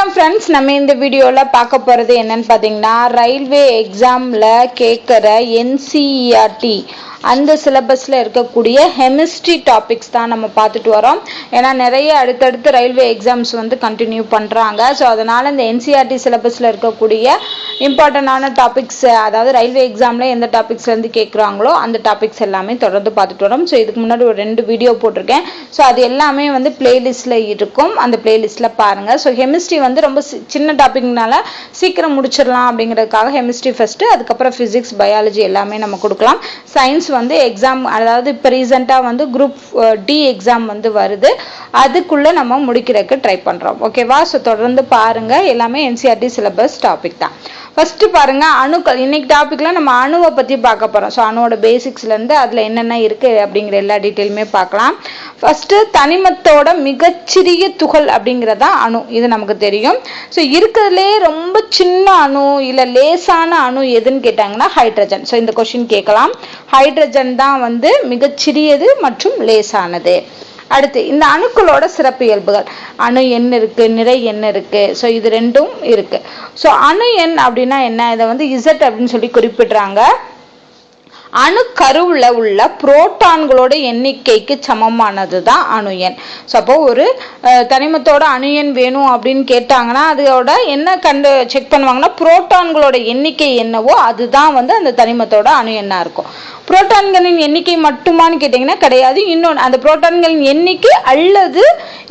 வணக்கம் ஃப்ரெண்ட்ஸ், நம்ம இந்த வீடியோவில் பார்க்க போகிறது என்னன்னு பார்த்தீங்கன்னா, ரயில்வே எக்ஸாமில் கேட்குற என்சிஇஆர்டி அந்த சிலபஸில் இருக்கக்கூடிய கெமிஸ்ட்ரி டாபிக்ஸ் தான் நம்ம பார்த்துட்டு வரோம். ஏன்னா நிறைய அடுத்தடுத்து ரயில்வே எக்ஸாம்ஸ் வந்து கண்டினியூ பண்ணுறாங்க. ஸோ அதனால் இந்த என்சிஇஆர்டி சிலபஸில் இருக்கக்கூடிய இம்பார்ட்டண்டான டாபிக்ஸ், அதாவது ரயில்வே எக்ஸாமில் எந்த டாபிக்ஸ்லேருந்து கேட்குறாங்களோ அந்த டாபிக்ஸ் எல்லாமே தொடர்ந்து பார்த்துட்டு வரோம். ஸோ இதுக்கு முன்னாடி ஒரு 2 வீடியோ போட்டிருக்கேன். ஸோ அது எல்லாமே வந்து பிளேலிஸ்ட்டில் இருக்கும், அந்த பிளேலிஸ்ட்டில் பாருங்கள். ஸோ கெமிஸ்ட்ரி வந்து ரொம்ப சின்ன டாபிக்னால சீக்கிரம் முடிச்சிடலாம் அப்படிங்கிறதுக்காக கெமிஸ்ட்ரி ஃபஸ்ட்டு, அதுக்கப்புறம் ஃபிசிக்ஸ், பயாலஜி எல்லாமே நம்ம கொடுக்கலாம். சயின்ஸ் வந்து எக்ஸாம், அதாவது இப்போ ரீசெண்டாக வந்து குரூப் டி எக்ஸாம் வந்து வருது, அதுக்குள்ளே நம்ம முடிக்கிறதுக்கு ட்ரை பண்ணுறோம். ஓகேவா? ஸோ தொடர்ந்து பாருங்கள், எல்லாமே என்சிஇஆர்டி சிலபஸ் டாபிக் தான். ஃபர்ஸ்ட் பாருங்க, அணுக்கள். இன்னைக்கு டாபிக்ல நம்ம அணுவை பற்றி பார்க்க போகிறோம். ஸோ அணுவோட பேசிக்ஸ்லேருந்து அதில் என்னென்ன இருக்குது அப்படிங்கிற எல்லா டீட்டெயிலுமே பார்க்கலாம். ஃபர்ஸ்ட், தனிமத்தோட மிகச்சிறிய துகள் அப்படிங்கிறதா அணு. இது நமக்கு தெரியும். ஸோ இருக்கிறதுலே ரொம்ப சின்ன அணு இல்லை லேசான அணு எதுன்னு கேட்டாங்கன்னா ஹைட்ரஜன். ஸோ இந்த கொஸ்டின் கேட்கலாம். ஹைட்ரஜன் தான் வந்து மிகச்சிறியது மற்றும் லேசானது. அடுத்து, இந்த அணுக்களோட சிறப்பு இயல்புகள். அணு எண் இருக்கு, நிறை எண் இருக்கு. ஸோ இது ரெண்டும் இருக்கு. ஸோ அணு எண் அப்படின்னா என்ன? இதை வந்து இசட் அப்படின்னு சொல்லி குறிப்பிடுறாங்க. அணு கருவுல உள்ள புரோட்டான்களோட எண்ணிக்கைக்கு சமமானது தான் அணு எண். ஸோ அப்போ ஒரு தனிமத்தோட அணு எண் வேணும் அப்படின்னு கேட்டாங்கன்னா அதோட என்ன செக் பண்ணுவாங்கன்னா, புரோட்டான்களோட எண்ணிக்கை என்னவோ அதுதான் வந்து அந்த தனிமத்தோட அணு எண்ணா இருக்கும். புரோட்டான்களின் எண்ணிக்கை மட்டுமான்னு கேட்டீங்கன்னா கிடையாது. இன்னொன்று, அந்த புரோட்டான்களின் எண்ணிக்கை அல்லது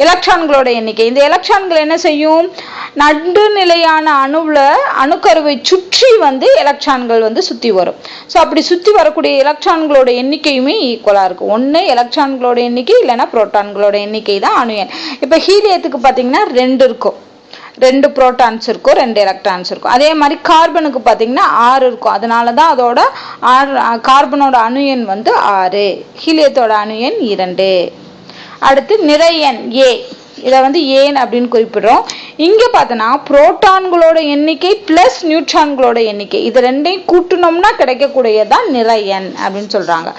எலக்ட்ரான்களோட எண்ணிக்கை. இந்த எலக்ட்ரான்கள் என்ன செய்யும்? நடுநிலையான அணுக்கருவை சுற்றி வந்து எலக்ட்ரான்கள் வந்து சுற்றி வரும். ஸோ அப்படி சுற்றி வரக்கூடிய எலக்ட்ரான்களோட எண்ணிக்கையுமே ஈக்குவலாக இருக்கும். ஒன்று எலக்ட்ரான்களோட எண்ணிக்கை, இல்லைன்னா புரோட்டான்களோட எண்ணிக்கை தான் அணு எண். இப்போ ஹீலியத்துக்கு பார்த்தீங்கன்னா 2 இருக்கும், 2 புரோட்டான்ஸ் இருக்கும், 2 எலக்ட்ரான்ஸ் இருக்கும். அதே மாதிரி கார்பனுக்கு பார்த்தீங்கன்னா 6 இருக்கும். அதனால தான் அதோட கார்பனோட அணு எண் வந்து 6, ஹீலியத்தோட அணு எண் 2. அடுத்து நிறை எண் ஏ, இதை வந்து ஏன் அப்படின்னு குறிப்பிடுறோம். இங்கே பார்த்தோன்னா புரோட்டான்களோட எண்ணிக்கை பிளஸ் நியூட்ரான்களோட எண்ணிக்கை, இது ரெண்டையும் கூட்டணும்னா கிடைக்கக்கூடியதான் நிறை எண் அப்படின்னு சொல்றாங்க.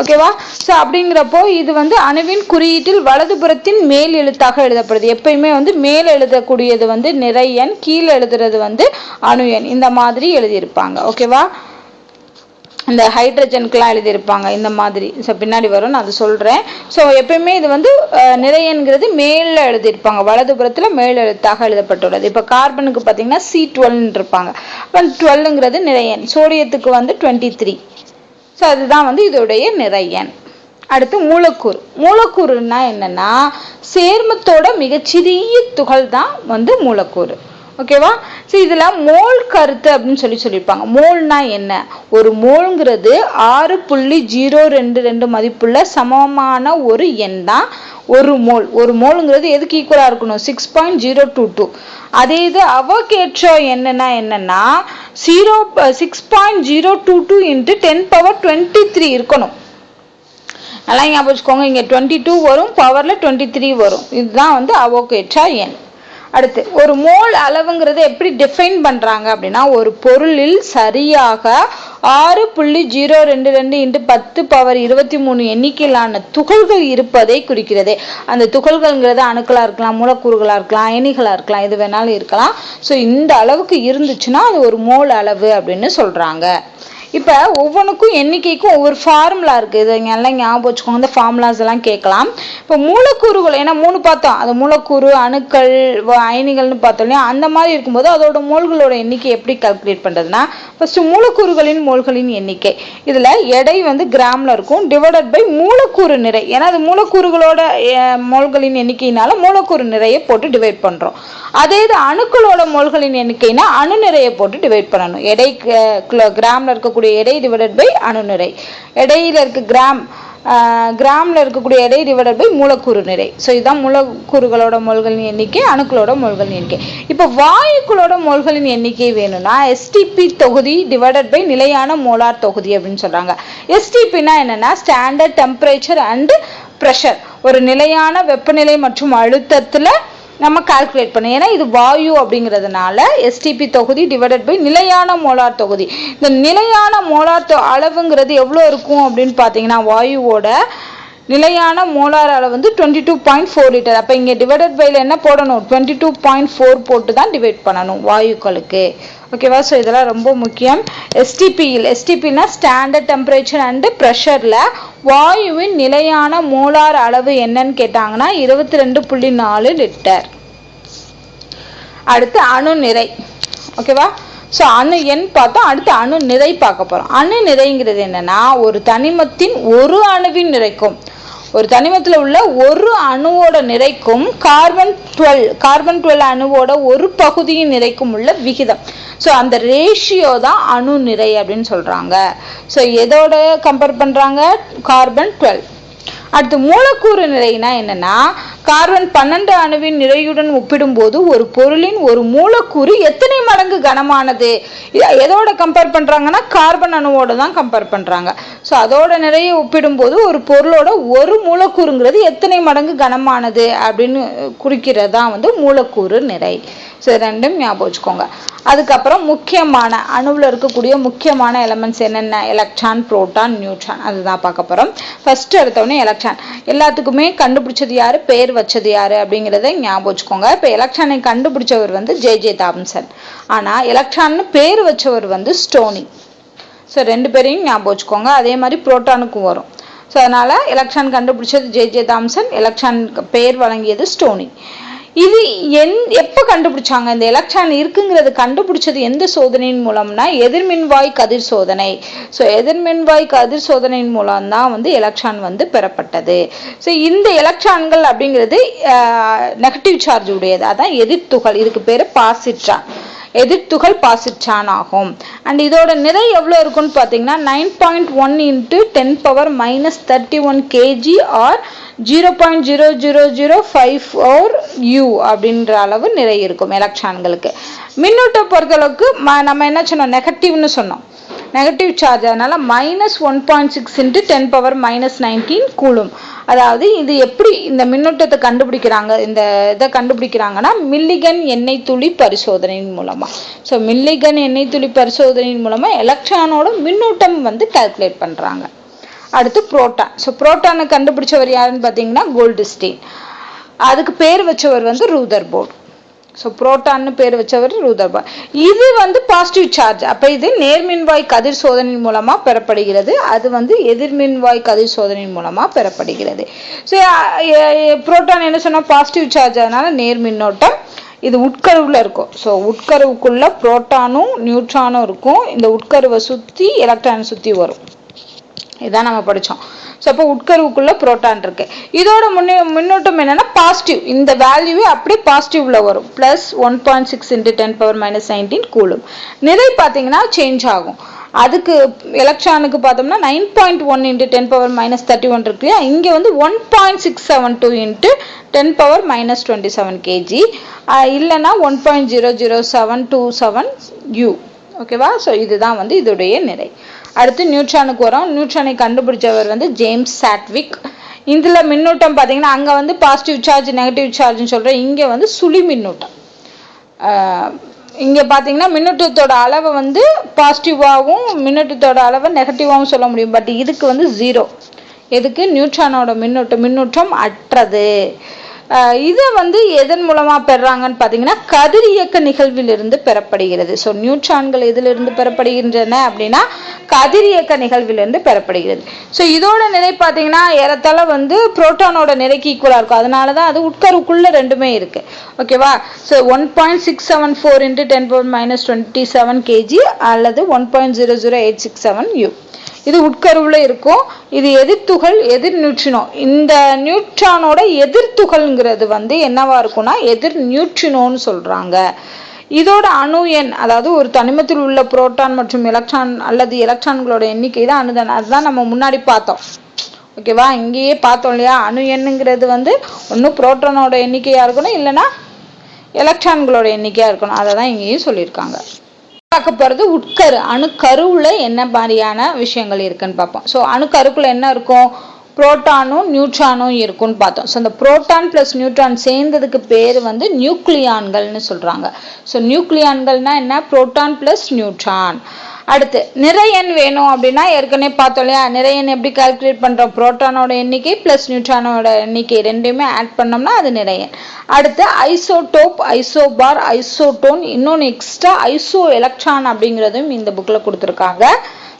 ஓகேவா? ஸோ அப்படிங்கிறப்போ இது வந்து அணுவின் குறியீட்டில் வலதுபுறத்தின் மேல் எழுத்தாக எழுதப்படுது. எப்பயுமே வந்து மேல் எழுதக்கூடியது வந்து நிறை எண், கீழே எழுதுறது வந்து அணு எண். இந்த மாதிரி எழுதியிருப்பாங்க. ஓகேவா? இந்த ஹைட்ரஜனுக்கெல்லாம் எழுதியிருப்பாங்க இந்த மாதிரி. ஸோ பின்னாடி வரும், நான் அது சொல்கிறேன். ஸோ எப்பயுமே இது வந்து நிறையங்கிறது மேலே எழுதியிருப்பாங்க, வலதுபுறத்தில் மேல் எழுத்தாக எழுதப்பட்டுள்ளது. இப்போ கார்பனுக்கு பார்த்தீங்கன்னா C12 இருப்பாங்க. இப்போ 12ங்கிறது நிறையன். சோடியத்துக்கு வந்து 23. ஸோ அதுதான் வந்து இதோடைய நிறையன். அடுத்து மூலக்கூறு. மூலக்கூறுன்னா என்னன்னா, சேர்மத்தோட மிகச்சிறிய துகள் தான் வந்து மூலக்கூறு. ஓகேவா? ஸோ இதில் மோல் கருத்து அப்படின்னு சொல்லியிருப்பாங்க. மோல்னா என்ன? ஒரு மோல்ங்கிறது 6.022 மதிப்புள்ள சமமான ஒரு எண் தான் ஒரு மோல். ஒரு மோலுங்கிறது எதுக்கு ஈக்குவலாக இருக்கணும்? 6.022. அதே இது அவகேட்ரோ என்னன்னா 6.022 × 10⁻23 இருக்கணும். நல்லா ஞாபகம் வச்சுக்கோங்க. இங்கே 22 வரும், பவர்ல 23 வரும். இதுதான் வந்து அவகேட்ரோ எண். அடுத்து, ஒரு மோல் அளவுங்கிறத எப்படி டிஃபைன் பண்றாங்க அப்படின்னா, ஒரு பொருளில் சரியாக 6.022 × 10⁻23 எண்ணிக்கையிலான துகள்கள் இருப்பதை குறிக்கிறது. அந்த துகள்கள்ங்கிறது அணுக்களா இருக்கலாம், மூலக்கூறுகளா இருக்கலாம், அயனிகளா இருக்கலாம், எது வேணாலும் இருக்கலாம். ஸோ இந்த அளவுக்கு இருந்துச்சுன்னா அது ஒரு மோல் அளவு அப்படின்னு சொல்றாங்க. இப்போ ஒவ்வொன்றுக்கும் எண்ணிக்கைக்கும் ஒவ்வொரு ஃபார்முலா இருக்குது. இது எல்லாம் ஞாபகம் வச்சுக்கோங்க. இந்த ஃபார்முலாஸ் எல்லாம் கேட்கலாம். இப்போ மூலக்கூறுகள், ஏன்னா 3 பார்த்தோம், அது மூலக்கூறு, அணுக்கள், அயனிகள்னு பார்த்தோம் இல்லையா? அந்த மாதிரி இருக்கும்போது அதோட மோல்களோட எண்ணிக்கை எப்படி கால்குலேட் பண்ணுறதுன்னா, ஃபர்ஸ்ட் மூலக்கூறுகளின் மோல்களின் எண்ணிக்கை, இதில் எடை வந்து கிராமில் இருக்கும், டிவைடட் பை மூலக்கூறு நிறை. ஏன்னா அது மூலக்கூறுகளோட மோல்களின் எண்ணிக்கையினால மூலக்கூறு நிறையை போட்டு டிவைட் பண்ணுறோம். அதே இது அணுக்களோட மோல்களின் எண்ணிக்கைனா அணு நிறையை போட்டு டிவைட் பண்ணணும். எடை கிராமில் இருக்கக்கூடிய எடை டிவைடட் பை அணு நிறை. எடையில் இருக்க கிராமில் இருக்கக்கூடிய எடை டிவைடட் பை மூலக்கூறு நிறை. ஸோ இதுதான் மூலக்கூறுகளோட மோல்களின் எண்ணிக்கை, அணுக்களோட மோல்களின் எண்ணிக்கை. இப்போ வாயுக்களோட மோல்களின் எண்ணிக்கை வேணும்னா STP தொகுதி டிவைடட் பை நிலையான மோலார் தொகுதி அப்படின்னு சொல்றாங்க. STPனா என்னன்னா ஸ்டாண்டர்ட் டெம்பரேச்சர் அண்ட் ப்ரெஷர். ஒரு நிலையான வெப்பநிலை மற்றும் அழுத்தத்துல நம்ம கால்குலேட் பண்ணோம். ஏன்னா இது வாயு அப்படிங்கிறதுனால STP தொகுதி டிவைடட் பை நிலையான மோலார் தொகுதி. இந்த நிலையான மோலார் அளவுங்கிறது எவ்வளோ இருக்கும் அப்படின்னு பார்த்தீங்கன்னா, வாயுவோட நிலையான மோலார் அளவு வந்து 22.4 லிட்டர். அப்போ இங்கே டிவைடட் பைல என்ன போடணும், 22.4 போட்டு தான் டிவைட் பண்ணணும் வாயுக்களுக்கு. ஓகேவா? ஸோ இதெல்லாம் ரொம்ப முக்கியம். எஸ்டிபினா ஸ்டாண்டர்ட் டெம்பரேச்சர் அண்ட் ப்ரெஷரில் வாயுவின் நிலையான மோலார் அளவு என்னன்னு கேட்டாங்கன்னா 22.4 லிட்டர். அடுத்து அணு நிறை. ஓகேவா? ஸோ அணு எண் பார்த்தோம். அடுத்து அணு நிறை பார்க்க போகிறோம். அணு நிறைங்கிறது என்னன்னா ஒரு தனிமத்தின் ஒரு அணுவின் நிறைக்கும், ஒரு தனிமத்தில் உள்ள ஒரு அணுவோட நிறைக்கும் கார்பன் 12 அணுவோட ஒரு பகுதியின் நிறைக்கும் உள்ள விகிதம். ஸோ அந்த ரேஷியோ தான் அணு நிறை அப்படின்னு சொல்றாங்க. ஸோ எதோட கம்பேர் பண்றாங்க, கார்பன் 12. அடுத்து மூலக்கூறு நிறைனா என்னன்னா கார்பன் 12 அணுவின் நிறையுடன் ஒப்பிடும்போது ஒரு பொருளின் ஒரு மூலக்கூறு எத்தனை மடங்கு கனமானது. எதோட கம்பேர் பண்றாங்கன்னா கார்பன் அணுவோட தான் கம்பேர் பண்றாங்க. ஸோ அதோட நிறைய ஒப்பிடும்போது ஒரு பொருளோட ஒரு மூலக்கூறுங்கிறது எத்தனை மடங்கு கனமானது அப்படின்னு குறிக்கிறதா வந்து மூலக்கூறு நிறை. ஸோ ரெண்டும் ஞாபகம் வச்சுக்கோங்க. அதுக்கப்புறம் முக்கியமான அணுவில் இருக்கக்கூடிய முக்கியமான எலமெண்ட்ஸ் என்னென்ன, எலக்ட்ரான், புரோட்டான், நியூட்ரான், அதுதான் பார்க்க போகிறோம். ஃபர்ஸ்ட் எடுத்தோடனே எலக்ட்ரான். எல்லாத்துக்குமே கண்டுபிடிச்சது யாரு, பேர் வச்சது யாரு அப்படிங்கிறத ஞாபகம் வச்சுக்கோங்க. இப்போ எலக்ட்ரானை கண்டுபிடிச்சவர் வந்து ஜே தாம்சன். ஆனால் எலக்ட்ரான்னு பேர் வச்சவர் வந்து ஸ்டோனி. ஸோ ரெண்டு பேரையும் ஞாபகம் வச்சுக்கோங்க. அதே மாதிரி புரோட்டானுக்கும் வரும். ஸோ அதனால எலக்ட்ரான் கண்டுபிடிச்சது ஜே தாம்சன், எலக்ட்ரானுக்கு பேர் வழங்கியது ஸ்டோனி. இது எப்போ கண்டுபிடிச்சாங்க, இந்த எலக்ட்ரான் இருக்குங்கிறது கண்டுபிடிச்சது எந்த சோதனையின் மூலம்னா எதிர்மின்வாய் கதிர் சோதனை. ஸோ எதிர்மின்வாய் கதிர் சோதனையின் மூலம் தான் வந்து எலக்ட்ரான் வந்து பெறப்பட்டது. ஸோ இந்த எலக்ட்ரான்கள் அப்படிங்கிறது நெகட்டிவ் சார்ஜ் உடையது, அதான் எதிர்த்துகள். இதுக்கு பேரு பாசிட்ரான், எதிர்த்துகள் பாசிட்ரான் ஆகும். அண்ட் இதோட நிறை எவ்வளோ இருக்குன்னு பார்த்தீங்கன்னா 9.1 × 10⁻−31 kg ஆர் 0.00054 U அப்படின்ற அளவு நிறை இருக்கும் எலக்ட்ரான்களுக்கு. மின்னூட்டம் பொறுத்தளவுக்கு நம்ம என்ன சொன்னோம், நெகட்டிவ்னு சொன்னோம், நெகட்டிவ் சார்ஜ். அதனால -1.6 × 10⁻−19 கூலும். அதாவது இது எப்படி இந்த மின்னூட்டத்தை கண்டுபிடிக்கிறாங்க, இந்த இதை கண்டுபிடிக்கிறாங்கன்னா மில்லிகன் எண்ணெய் துளி பரிசோதனையின் மூலமா. ஸோ மில்லிகன் எண்ணெய் துளி பரிசோதனையின் மூலமா எலக்ட்ரானோட மின்னூட்டம் வந்து கால்குலேட் பண்றாங்க. அடுத்து புரோட்டான். ஸோ புரோட்டானை கண்டுபிடிச்சவர் யாருன்னு பார்த்தீங்கன்னா கோல்டுஸ்டீன். அதுக்கு பேர் வச்சவர் வந்து ரூதர்போர்ட். ஸோ புரோட்டான்னு பேர் வச்சவர் ரூதர்போர்ட். இது வந்து பாசிட்டிவ் சார்ஜ். அப்போ இது நேர்மின்வாய் கதிர் சோதனையின் மூலமா பெறப்படுகிறது, அது வந்து எதிர்மின்வாய் கதிர் சோதனையின் மூலமா பெறப்படுகிறது. ஸோ புரோட்டான் என்ன சொன்னா பாசிட்டிவ் சார்ஜ், அதனால நேர்மின்னோட்டம். இது உட்கருவுல இருக்கும். ஸோ உட்கருவுக்குள்ள புரோட்டானும் நியூட்ரானும் இருக்கும். இந்த உட்கருவை சுற்றி எலக்ட்ரான் சுற்றி வரும். இதான் நம்ம படித்தோம். ஸோ அப்போ உட்கருவுக்குள்ள புரோட்டான் இருக்கு. இதோட மின்னோட்டம் என்னன்னா பாசிட்டிவ். இந்த வேல்யூவே அப்படியே பாசிட்டிவ்ல வரும், +1.6 × 10⁻−19 கூலும். நிறை பார்த்தீங்கன்னா சேஞ்ச் ஆகும். அதுக்கு எலக்ட்ரானுக்கு பார்த்தோம்னா 9.1 × 10⁻−31 இருக்கு. இங்கே வந்து 1.672 × 10⁻−27 kg, இல்லைன்னா 1.00727 U. ஓகேவா? ஸோ இதுதான் வந்து இதோடைய நிறை. அடுத்து நியூட்ரானுக்கு வரும். நியூட்ரானை கண்டுபிடிச்சவர் வந்து ஜேம்ஸ் சாட்விக். இதுல மின்னூட்டம் பார்த்தீங்கன்னா அங்கே வந்து பாசிட்டிவ் சார்ஜ் நெகட்டிவ் சார்ஜ்னு சொல்கிறேன், இங்கே வந்து சுழி மின்னூட்டம். இங்கே பார்த்தீங்கன்னா மின்னூட்டத்தோட அளவை வந்து பாசிட்டிவாகவும் மின்னூட்டத்தோட அளவை நெகட்டிவாகவும் சொல்ல முடியும். பட் இதுக்கு வந்து 0. எதுக்கு, நியூட்ரானோட மின்னூட்டம் அற்றது. இதை வந்து எதன் மூலமா பெறாங்கன்னு பார்த்தீங்கன்னா கதிரியக்க நிகழ்விலிருந்து பெறப்படுகிறது. ஸோ நியூட்ரான்கள் எதிலிருந்து பெறப்படுகின்றன அப்படின்னா கதிரியக்க நிகழ்விலிருந்து பெறப்படுகிறது. ஸோ இதோட நிறை பார்த்தீங்கன்னா ஏறத்தாழ வந்து புரோட்டானோட நிலைக்கு ஈக்குவலாக இருக்கும். அதனால தான் அது உட்கருக்குள்ள ரெண்டுமே இருக்கு. ஓகேவா? ஸோ 1.674 × 10⁻−27 kg அல்லது 1.00867 U. இது உட்கருவுல இருக்கும். இது எதிர்த்துகள், எதிர் நியூட்ரினோ. இந்த நியூட்ரானோட எதிர்த்துகள்ங்கிறது வந்து என்னவா இருக்கும்னா எதிர் நியூட்ரினோன்னு சொல்றாங்க. இதோட அணு எண், அதாவது ஒரு தனிமத்தில் உள்ள புரோட்டான் மற்றும் எலக்ட்ரான் அல்லது எலக்ட்ரான்களோட எண்ணிக்கை தான் அணுதான். அதுதான் நம்ம முன்னாடி பார்த்தோம். ஓகேவா? இங்கேயே பார்த்தோம் இல்லையா, அணு எண்ணுங்கிறது வந்து ஒன்றும் புரோட்டானோட எண்ணிக்கையா இருக்கணும், இல்லைன்னா எலக்ட்ரான்களோட எண்ணிக்கையா இருக்கணும். அதை தான் இங்கேயும் சொல்லியிருக்காங்க. பார்க்க போறது உட்கரு. அணுக்கருவுல என்ன மாதிரியான விஷயங்கள் இருக்குன்னு பார்ப்போம். ஸோ அணுக்கருக்குள்ள என்ன இருக்கும், புரோட்டானும் நியூட்ரானும் இருக்குன்னு பார்த்தோம். ஸோ அந்த புரோட்டான் பிளஸ் நியூட்ரான் சேர்ந்ததுக்கு பேர் வந்து நியூக்ளியான்கள்னு சொல்றாங்க. ஸோ நியூக்ளியான்கள்னா என்ன, புரோட்டான் பிளஸ் நியூட்ரான். அடுத்து நிறை எண் வேணும் அப்படின்னா ஏற்கனவே பார்த்தோம் இல்லையா, நிறை எண் எப்படி கால்குலேட் பண்றோம், புரோட்டானோட எண்ணிக்கை பிளஸ் நியூட்ரானோட எண்ணிக்கை ரெண்டையுமே ஆட் பண்ணோம்னா அது நிறை எண். அடுத்து ஐசோடோப், ஐசோபார், ஐசோடோன், இன்னொன்று எக்ஸ்ட்ரா ஐசோ எலக்ட்ரான் அப்படிங்கிறதும் இந்த புக்ல கொடுத்துருக்காங்க.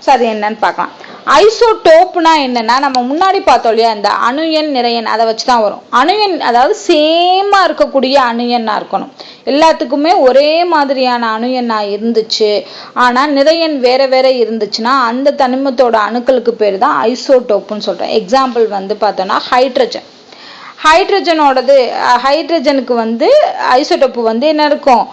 ஸோ அது என்னன்னு பார்க்கலாம். ஐசோடோப்னா என்னன்னா நம்ம முன்னாடி பார்த்தோம் இல்லையா, இந்த அணு எண் நிறை எண் அதை வச்சு தான் வரும். அணு எண் அதாவது சேமா இருக்கக்கூடிய அணு எண்ணா இருக்கணும், எல்லாத்துக்குமே ஒரே மாதிரியான அணு எண்ணா இருந்துச்சு, ஆனா நிறை எண் வேற வேற இருந்துச்சுன்னா அந்த தனிமத்தோட அணுக்களுக்கு பேர் தான் ஐசோடோப்புன்னு சொல்றோம். எக்ஸாம்பிள் வந்து பார்த்தோம்னா ஹைட்ரஜன். ஹைட்ரஜனோடது ஹைட்ரஜனுக்கு வந்து ஐசோடோப்பு வந்து என்ன இருக்கும்,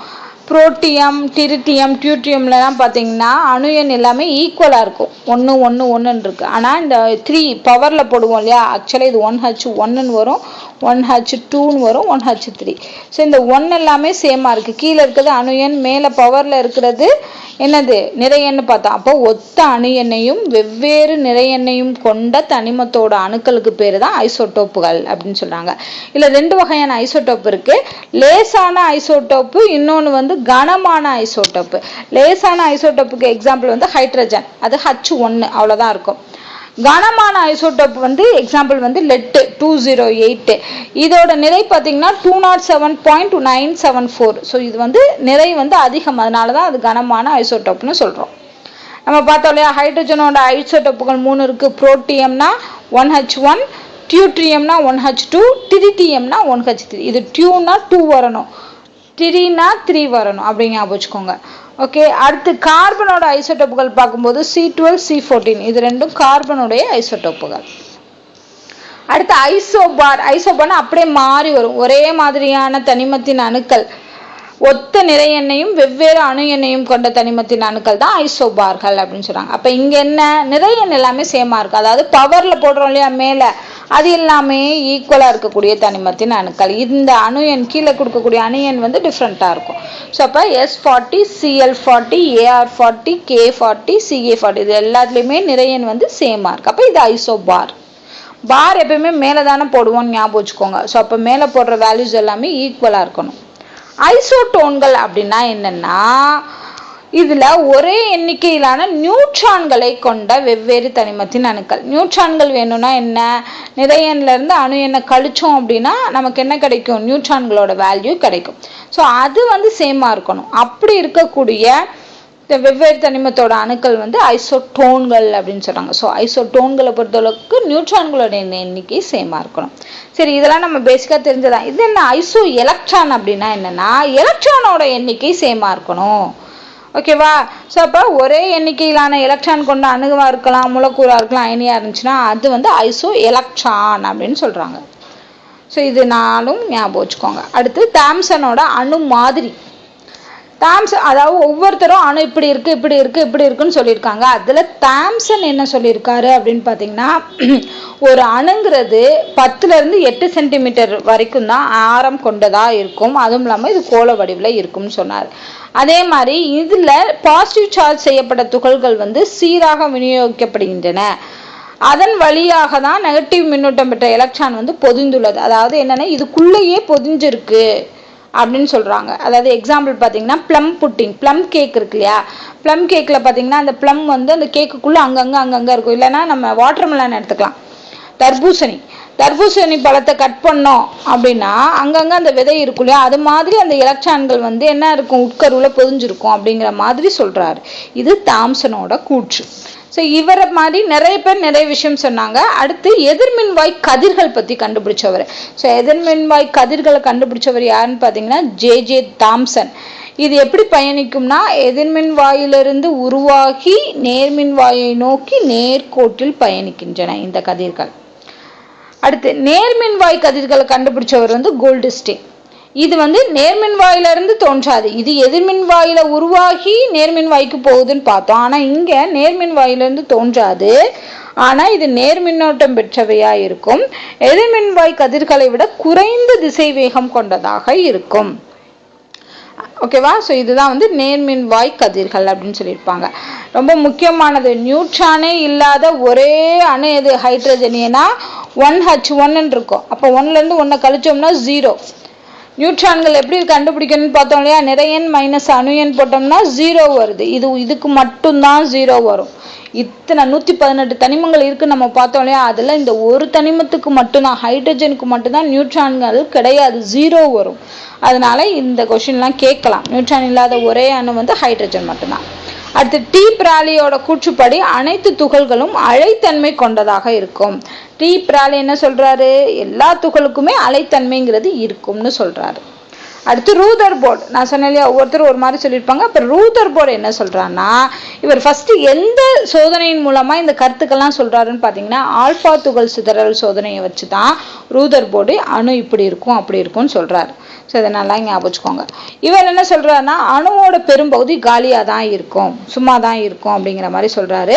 புரோட்டியம், டிரிட்டியம், டியூட்ரியம்லாம் பார்த்தீங்கன்னா அணு எண் எல்லாமே ஈக்குவலாக இருக்கும், 1 1 1 இருக்கு. ஆனால் இந்த 3 பவரில் போடுவோம் இல்லையா, ஆக்சுவலாக இது 1H1 வரும், 1H2 வரும், 1H3. ஸோ இந்த 1 எல்லாமே சேமாக இருக்குது. கீழே இருக்கிறது அணு எண், மேலே பவரில் இருக்கிறது என்னது நிறை எண்ணு பார்த்தோம். அப்போ ஒத்த அணு எண்ணையும் வெவ்வேறு நிறை எண்ணையும் கொண்ட தனிமத்தோட அணுக்களுக்கு பேர் தான் ஐசோடோப்புகள் அப்படின்னு சொல்றாங்க. இல்ல 2 வகையான ஐசோடோப் இருக்கு. லேசான ஐசோடோப்பு, இன்னொன்று வந்து கனமான ஐசோடோப்பு. லேசான ஐசோடோப்புக்கு எக்ஸாம்பிள் வந்து ஹைட்ரஜன், அது H1 அவ்வளவுதான் இருக்கும். கனமான ஐசோடோப் வந்து எக்ஸாம்பிள் வந்து லெட் 208, இதோட நிறை பார்த்தீங்கன்னா 207.974. ஸோ இது வந்து நிறை வந்து அதிகம், அதனால தான் அது கனமான ஐசோடோப்னு சொல்றோம். நம்ம பார்த்தோம் இல்லையா, ஹைட்ரஜனோட ஐசோடோப்புகள் 3 இருக்கு. புரோட்டியம்னா 1H1, டியூட்ரியம்னா 1H2, டிரிட்டியம்னா 1H3. இது டியூனா 2 வரணும், டிரினா 3 வரணும் அப்படிங்க ஞாபகம் வச்சுக்கோங்க. ஓகே, அடுத்து கார்பனோட ஐசோடோப்புகள் பார்க்கும்போது C12, C14 இது ரெண்டும் கார்பனுடைய ஐசோடோப்புகள். அடுத்து ஐசோபார். ஐசோபார்னா அப்படியே மாறி வரும், ஒரே மாதிரியான தனிமத்தின் அணுக்கள், ஒத்த நிறை எண்ணையும் வெவ்வேறு அணு எண்ணையும் கொண்ட தனிமத்தின் அணுக்கள் தான் ஐசோபார்கள் அப்படின்னு சொல்றாங்க. அப்ப இங்க என்ன, நிறை எண் எல்லாமே சேமா இருக்கு, அதாவது பவர்ல போடுறோம் இல்லையா மேல, அது எல்லாமே ஈக்குவலா இருக்கக்கூடிய தனிமத்தின் அணுக்கள். இந்த அணு எண் கீழே கொடுக்கக்கூடிய அணு எண் வந்து டிஃப்ரெண்டா இருக்கும். ஸோ அப்போ S40, Cl40, Ar40, K40, Ca40 இது எல்லாத்துலேயுமே நிறை எண் வந்து சேமா இருக்கு. அப்போ இது ஐசோபார். பார் எப்பயுமே மேலே தானே போடுவோம்னு ஞாபகம் வச்சுக்கோங்க. ஸோ அப்போ மேலே போடுற வேல்யூஸ் எல்லாமே ஈக்குவலா இருக்கணும். ஐசோடோன்கள் அப்படின்னா என்னன்னா, இதுல ஒரே எண்ணிக்கையிலான நியூட்ரான்களை கொண்ட வெவ்வேறு தனிமத்தின் அணுக்கள். நியூட்ரான்கள் வேணும்னா என்ன, நிறை எண்ல இருந்து அணு எண்ணை கழிச்சோம் அப்படின்னா நமக்கு என்ன கிடைக்கும், நியூட்ரான்களோட வேல்யூ கிடைக்கும். ஸோ அது வந்து சேமா இருக்கணும். அப்படி இருக்கக்கூடிய வெவ்வேறு தனிமத்தோட அணுக்கள் வந்து ஐசோடோன்கள் அப்படின்னு சொல்றாங்க. ஸோ ஐசோடோன்களை பொறுத்தளவுக்கு நியூட்ரான்களோட எண்ணிக்கை சேமா இருக்கணும். சரி, இதெல்லாம் நம்ம பேசிக்கா தெரிஞ்சதான். இது என்ன ஐசோ எலக்ட்ரான் அப்படின்னா என்னன்னா, எலக்ட்ரானோட எண்ணிக்கை சேமா இருக்கணும். ஓகேவா? ஸோ அப்போ ஒரே எண்ணிக்கையிலான எலக்ட்ரான் கொண்ட அணுவா இருக்கலாம், மூலக்கூறா இருக்கலாம், அயனியா இருந்துச்சுன்னா அது வந்து ஐசோ எலக்ட்ரான் அப்படின்னு சொல்றாங்க. ஸோ இது நாளும் ஞாபகம் வச்சுக்கோங்க. அடுத்து தாம்சனோட அணு மாதிரி. தாம்சன் அதாவது ஒவ்வொருத்தரும் அணு இப்படி இருக்கு இப்படி இருக்கு இப்படி இருக்குன்னு சொல்லியிருக்காங்க. அதுல தாம்சன் என்ன சொல்லியிருக்காரு அப்படின்னு பாத்தீங்கன்னா, ஒரு அணுங்கிறது 10 to 8 சென்டிமீட்டர் வரைக்கும் தான் ஆரம் கொண்டதா இருக்கும், அதுவும் இல்லாம இது கோள வடிவில் இருக்கும்னு சொன்னார். அதே மாதிரி இதுல பாசிட்டிவ் சார்ஜ் செய்யப்பட்ட துகள்கள் வந்து சீராக விநியோகிக்கப்படுகின்றன, அதன் வழியாக தான் நெகட்டிவ் மின்னூட்டம் பெற்ற எலக்ட்ரான் வந்து பொதிந்துள்ளது. அதாவது என்னன்னா, இதுக்குள்ளேயே பொதிஞ்சிருக்கு அப்படின்னு சொல்றாங்க. அதாவது எக்ஸாம்பிள் பாத்தீங்கன்னா பிளம் புட்டிங், பிளம் கேக் இருக்கு இல்லையா, பிளம் கேக்ல பாத்தீங்கன்னா அந்த பிளம் வந்து அந்த கேக்குக்குள்ள அங்கங்க இருக்கும். இல்லைன்னா நம்ம வாட்டர்மெலன் எடுத்துக்கலாம், தர்பூசணி பழத்தை கட் பண்ணோம் அப்படின்னா அங்கங்க அந்த விதை இருக்கும் இல்லையா, அது மாதிரி அந்த எலக்ட்ரான்கள் வந்து என்ன இருக்கும், உட்கருவுல பொதிஞ்சிருக்கும் அப்படிங்கிற மாதிரி சொல்றாரு. இது தாம்சனோட கூற்று. ஸோ இவரை மாதிரி நிறைய பேர் நிறைய விஷயம் சொன்னாங்க. அடுத்து எதிர்மின்வாய் கதிர்கள் பத்தி கண்டுபிடிச்சவர். ஸோ எதிர்மின்வாய் கதிர்களை கண்டுபிடிச்சவர் யாருன்னு பார்த்தீங்கன்னா J.J. தாம்சன். இது எப்படி பயணிக்கும்னா, எதிர்மின்வாயிலிருந்து உருவாகி நேர்மின்வாயை நோக்கி நேர்கோட்டில் பயணிக்கின்றன இந்த கதிர்கள். அடுத்து நேர்மின்வாய் கதிர்களை கண்டுபிடிச்சவர் வந்து கோல்டுஸ்டீன். இது வந்து நேர்மின்வாயிலிருந்து தோன்றாது, இது எதிர்மின்வாயில உருவாகி நேர்மின்வாய்க்கு போகுதுன்னு பார்த்தோம். ஆனா இங்க நேர்மின்வாயிலிருந்து தோன்றாது, ஆனா இது நேர்மின்னோட்டம் பெற்றவையா இருக்கும். எதிர்மின்வாய் கதிர்களை விட குறைந்த திசை வேகம் கொண்டதாக இருக்கும். ஓகேவா? ஸோ இதுதான் வந்து நேர்மின்வாய் கதிர்கள் அப்படின்னு சொல்லியிருப்பாங்க. ரொம்ப முக்கியமானது, நியூட்ரானே இல்லாத ஒரே அணு எது, ஹைட்ரஜன். ஏன்னா 1H1 இருக்கும். அப்போ 1ல இருந்து 1 கழிச்சோம்னா 0. நியூட்ரான்கள் எப்படி கண்டுபிடிக்கணும்னு பார்த்தோம் இல்லையா, நிறையன் மைனஸ் அணு எண் போட்டோம்னா 0 வருது. இதுக்கு மட்டும்தான் 0 வரும். இத்தனை 118 தனிமங்கள் இருக்கு நம்ம பார்த்தோம் இல்லையா, அதுல இந்த ஒரு தனிமத்துக்கு மட்டும்தான், ஹைட்ரஜனுக்கு மட்டும்தான் நியூட்ரான்கள் கிடையாது, 0 வரும். அதனால இந்த கொஸ்டின்லாம் கேட்கலாம். நியூட்ரான் இல்லாத ஒரே அணு வந்து ஹைட்ரஜன் மட்டும்தான். அடுத்து டி பிராலியோட கூற்றுப்படி அனைத்து துகள்களும் அலைத்தன்மை கொண்டதாக இருக்கும். டி பிராலி என்ன சொல்றாரு, எல்லா துகளுக்குமே அலைத்தன்மைங்கிறது இருக்கும்னு சொல்றாரு. அடுத்து ரூதர்போர்ட், நான் சொன்னேன் இல்லையா, ஒவ்வொருத்தரும் ஒரு மாதிரி சொல்லியிருப்பாங்க. அப்ப ரூதர்போர்ட் என்ன சொல்றான்னா, இவர் ஃபர்ஸ்ட் எந்த சோதனையின் மூலமா இந்த கருத்துக்கெல்லாம் சொல்றாருன்னு பாத்தீங்கன்னா, ஆல்பா துகள் சிதறல் சோதனையை வச்சுதான் ரூதர்போர்டு அணு இப்படி இருக்கும் அப்படி இருக்கும்னு சொல்றாரு. ஸோ இதை நல்லா ஞாபகம் வச்சுக்கோங்க. இவர் என்ன சொல்றாருன்னா, அணுவோட பெரும்பகுதி காலியாக தான் இருக்கும், சும்மா தான் இருக்கும் அப்படிங்கிற மாதிரி சொல்றாரு.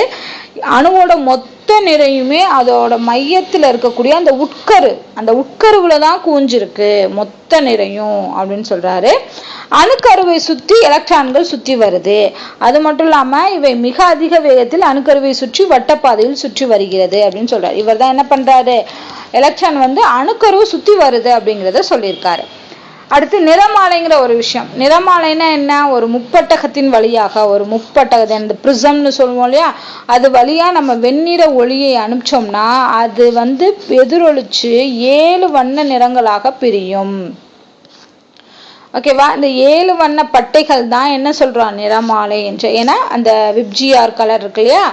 அணுவோட மொத்த நிறையுமே அதோட மையத்தில் இருக்கக்கூடிய அந்த உட்கருவுல தான் கூஞ்சிருக்கு மொத்த நிறையும் அப்படின்னு சொல்றாரு. அணுக்கருவை சுற்றி எலக்ட்ரான்கள் சுற்றி வருது. அது மட்டும் இல்லாம இவை மிக அதிக வேகத்தில் அணுக்கருவை சுற்றி வட்டப்பாதையில் சுற்றி வருகிறது அப்படின்னு சொல்றாரு. இவர் தான் என்ன பண்றாரு, எலக்ட்ரான் வந்து அணுக்கருவை சுற்றி வருது அப்படிங்கிறத சொல்லியிருக்காரு. அடுத்து நிறமாலைங்கிற ஒரு விஷயம். நிறமாலைன்னா என்ன, ஒரு முப்பட்டகத்தின் வழியாக, ஒரு முப்பட்டகத்தை இந்த பிரிசம்னு சொல்லுவோம் இல்லையா, அது வழியா நம்ம வெண்ணிற ஒளியை அனுப்பிச்சோம்னா அது வந்து எதிரொலிச்சு 7 வண்ண நிறங்களாக பிரியும். ஓகேவா, இந்த 7 வண்ண பட்டைகள் தான் என்ன சொல்றோம், நிறமாலை என்று. ஏன்னா அந்த விப்ஜிஆர் கலர் இருக்கு இல்லையா,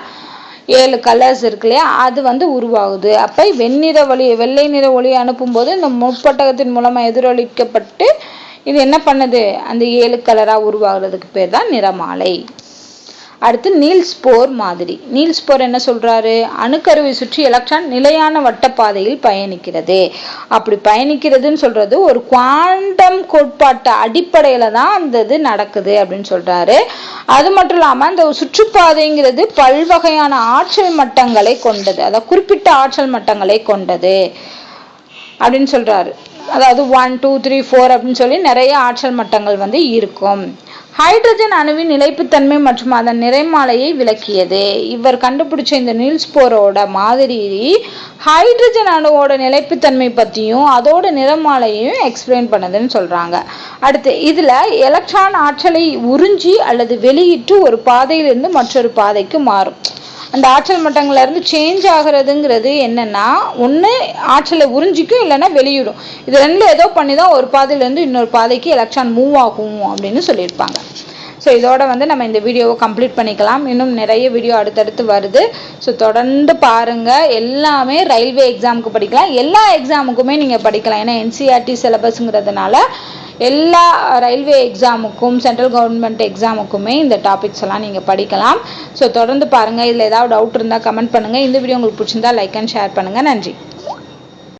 7 கலர்ஸ் இருக்கு இல்லையா, அது வந்து உருவாகுது. அப்ப வெள்ளை நிற ஒளியை அனுப்பும் போது இந்த முப்பட்டகத்தின் மூலமா எதிரொலிக்கப்பட்டு இது என்ன பண்ணுது, அந்த 7 கலரா உருவாகிறதுக்கு பேர் தான் நிறமாலை. அடுத்து நீல்ஸ் போர் மாதிரி. நீல்ஸ் போர் என்ன சொல்றாரு, அணுக்கருவை சுற்றி எலக்ட்ரான் நிலையான வட்டப்பாதையில் பயணிக்கிறது. அப்படி பயணிக்கிறதுன்னு சொல்றது ஒரு குவாண்டம் கோட்பாட்டு அடிப்படையில தான் அந்த இது நடக்குது அப்படின்னு சொல்றாரு. அது மட்டும் இல்லாம அந்த சுற்றுப்பாதைங்கிறது பல்வகையான ஆற்றல் மட்டங்களை கொண்டது, அதாவது குறிப்பிட்ட ஆற்றல் மட்டங்களை கொண்டது அப்படின்னு சொல்றாரு. அதாவது 1, 2, 3, 4 அப்படின்னு சொல்லி நிறைய ஆற்றல் மட்டங்கள் வந்து இருக்கும். ஹைட்ரஜன் அணுவின் நிலைப்புத்தன்மை மற்றும் அதன் நிறைமாலையை விளக்கியது. இவர் கண்டுபிடிச்ச இந்த நீல்ஸ் போரோட மாதிரி ஹைட்ரஜன் அணுவோட நிலைப்புத்தன்மை பத்தியும் அதோட நிறமாலையையும் எக்ஸ்பிளைன் பண்ணதுன்னு சொல்றாங்க. அடுத்து இதுல எலக்ட்ரான் ஆற்றலை உறிஞ்சி அல்லது வெளியிட்டு ஒரு பாதையிலிருந்து மற்றொரு பாதைக்கு மாறும். அந்த ஆற்றல் மட்டங்கள்ல இருந்து சேஞ்ச் ஆகுறதுங்கிறது என்னன்னா, ஒண்ணு ஆற்றலை உறிஞ்சிக்கும் இல்லைன்னா வெளியிடும். இது ரெண்டுல ஏதோ பண்ணிதான் ஒரு பாதையில இருந்து இன்னொரு பாதைக்கு எலக்ட்ரான் மூவ் ஆகும் அப்படின்னு சொல்லியிருப்பாங்க. ஸோ இதோட வந்து நம்ம இந்த வீடியோவை கம்ப்ளீட் பண்ணிக்கலாம். இன்னும் நிறைய வீடியோ அடுத்தடுத்து வருது. ஸோ தொடர்ந்து பாருங்க. எல்லாமே ரயில்வே எக்ஸாமுக்கு படிக்கலாம், எல்லா எக்ஸாமுக்குமே நீங்க படிக்கலாம். ஏன்னா NCERT சிலபஸ்ங்கிறதுனால எல்லா ரயில்வே எக்ஸாமுக்கும் சென்ட்ரல் கவர்மெண்ட் எக்ஸாமுக்குமே இந்த டாபிக்ஸ் எல்லாம் நீங்கள் படிக்கலாம். ஸோ தொடர்ந்து பாருங்கள். இதில் ஏதாவது டவுட் இருந்தால் கமெண்ட் பண்ணுங்கள். இந்த வீடியோ உங்களுக்கு பிடிச்சிருந்தா லைக் அண்ட் ஷேர் பண்ணுங்கள். நன்றி.